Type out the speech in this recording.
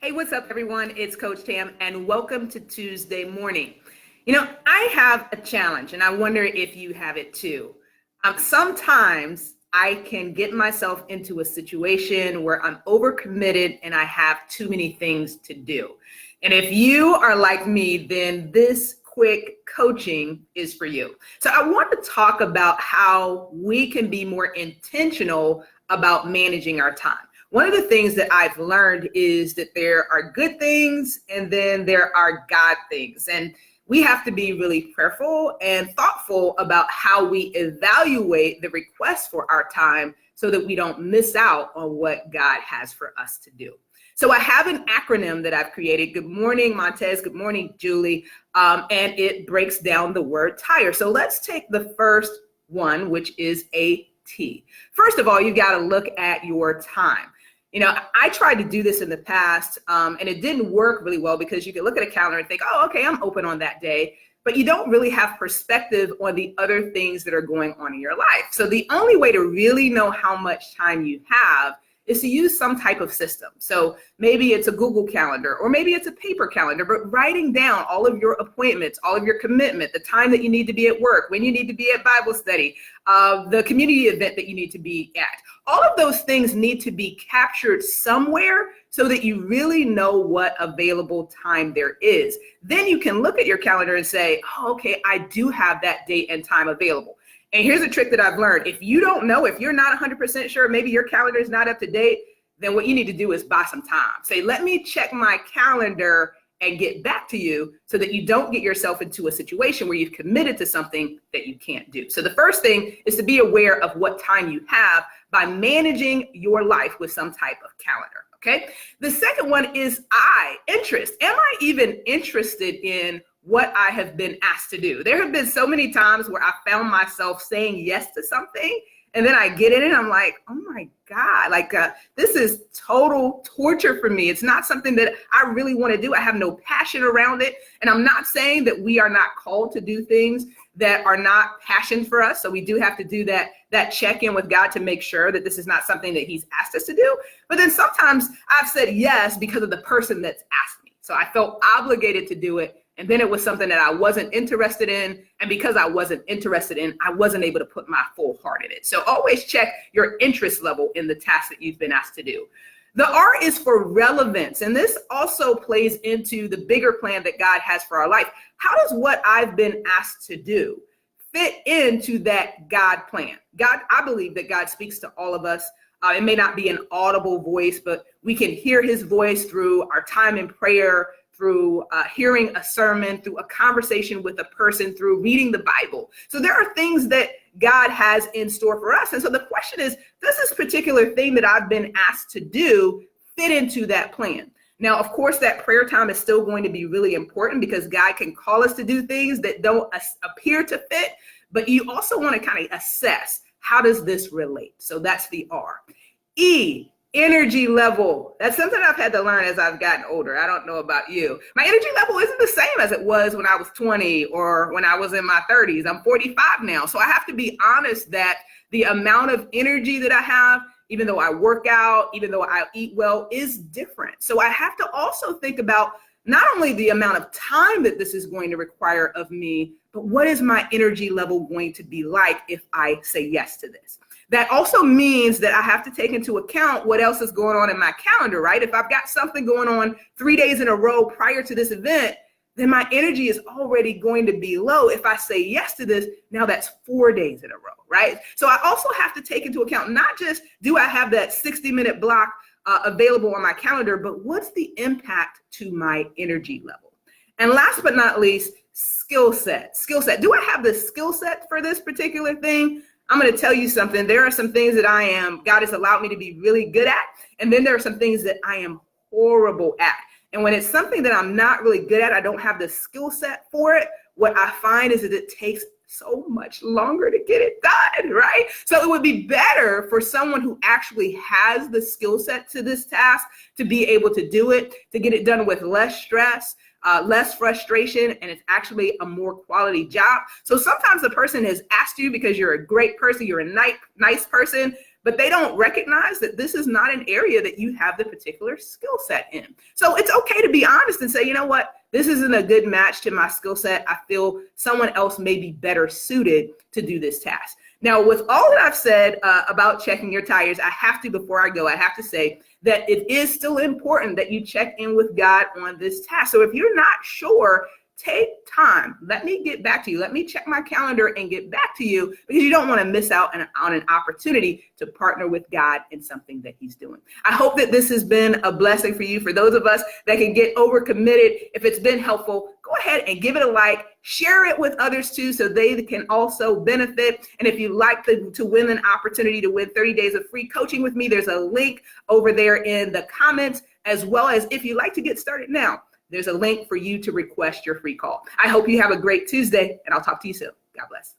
Hey, what's up, everyone? It's Coach Tam, and welcome to Tuesday morning. I have a challenge, and I wonder if you have it too. Sometimes I can get myself into a situation where I'm overcommitted and I have too many things to do. And if you are like me, then this quick coaching is for you. So I want to talk about how we can be more intentional about managing our time. One of the things that I've learned is that there are good things and then there are God things. And we have to be really prayerful and thoughtful about how we evaluate the request for our time so that we don't miss out on what God has for us to do. So I have an acronym that I've created. Good morning, Montez. Good morning, Julie. And it breaks down the word tire. So let's take the first one, which is a T. First of all, you got to look at your time. I tried to do this in the past, and it didn't work really well because you can look at a calendar and think, oh, okay, I'm open on that day. But you don't really have perspective on the other things that are going on in your life. So the only way to really know how much time you have is to use some type of system. So maybe it's a Google Calendar, or maybe it's a paper calendar, but writing down all of your appointments, all of your commitment, the time that you need to be at work, when you need to be at Bible study, the community event that you need to be at. All of those things need to be captured somewhere so that you really know what available time there is. Then you can look at your calendar and say, oh, okay, I do have that date and time available. And here's a trick that I've learned. If you don't know, if you're not 100% sure, maybe your calendar is not up to date, then what you need to do is buy some time. Say, let me check my calendar and get back to you so that you don't get yourself into a situation where you've committed to something that you can't do. So the first thing is to be aware of what time you have by managing your life with some type of calendar. Okay. The second one is interest. Am I even interested in what I have been asked to do? There have been so many times where I found myself saying yes to something, and then I get in it and I'm like, oh my God, this is total torture for me. It's not something that I really want to do. I have no passion around it. And I'm not saying that we are not called to do things that are not passion for us. So we do have to do that check-in with God to make sure that this is not something that he's asked us to do. But then sometimes I've said yes because of the person that's asked me. So I felt obligated to do it. And then it was something that I wasn't interested in. And because I wasn't interested in, I wasn't able to put my full heart in it. So always check your interest level in the task that you've been asked to do. The R is for relevance. And this also plays into the bigger plan that God has for our life. How does what I've been asked to do fit into that God plan? I believe that God speaks to all of us. It may not be an audible voice, but we can hear his voice through our time in prayer, through hearing a sermon, through a conversation with a person, through reading the Bible. So there are things that God has in store for us. And so the question is, does this particular thing that I've been asked to do fit into that plan? Now, of course, that prayer time is still going to be really important because God can call us to do things that don't appear to fit, but you also want to kind of assess, how does this relate? So that's the R. E, energy level. That's something I've had to learn as I've gotten older. I don't know about you. My energy level isn't the same as it was when I was 20 or when I was in my 30s. I'm 45 now. So I have to be honest that the amount of energy that I have, even though I work out, even though I eat well, is different. So I have to also think about not only the amount of time that this is going to require of me, but what is my energy level going to be like if I say yes to this? That also means that I have to take into account what else is going on in my calendar, right? If I've got something going on 3 days in a row prior to this event, then my energy is already going to be low. If I say yes to this, now that's 4 days in a row, right? So I also have to take into account, not just do I have that 60-minute block available on my calendar, but what's the impact to my energy level? And last but not least, skill set. Do I have the skill set for this particular thing? I'm going to tell you something. There are some things that God has allowed me to be really good at. And then there are some things that I am horrible at. And when it's something that I'm not really good at, I don't have the skill set for it. What I find is that it takes so much longer to get it done, right? So it would be better for someone who actually has the skill set to this task to be able to do it, to get it done with less stress, less frustration, and it's actually a more quality job. So sometimes the person has asked you because you're a great person, you're a nice person, but they don't recognize that this is not an area that you have the particular skill set in. So it's okay to be honest and say, you know what, this isn't a good match to my skill set. I feel someone else may be better suited to do this task. Now, with all that I've said about checking your tires, before I go, I have to say that it is still important that you check in with God on this task. So if you're not sure, take time. Let me get back to you. Let me check my calendar and get back to you, because you don't want to miss out on an opportunity to partner with God in something that he's doing. I hope that this has been a blessing for you. For those of us that can get overcommitted, if it's been helpful, go ahead and give it a like, share it with others too, so they can also benefit. And if you'd like to win an opportunity to win 30 days of free coaching with me, there's a link over there in the comments, as well as if you'd like to get started now, there's a link for you to request your free call. I hope you have a great Tuesday, and I'll talk to you soon. God bless.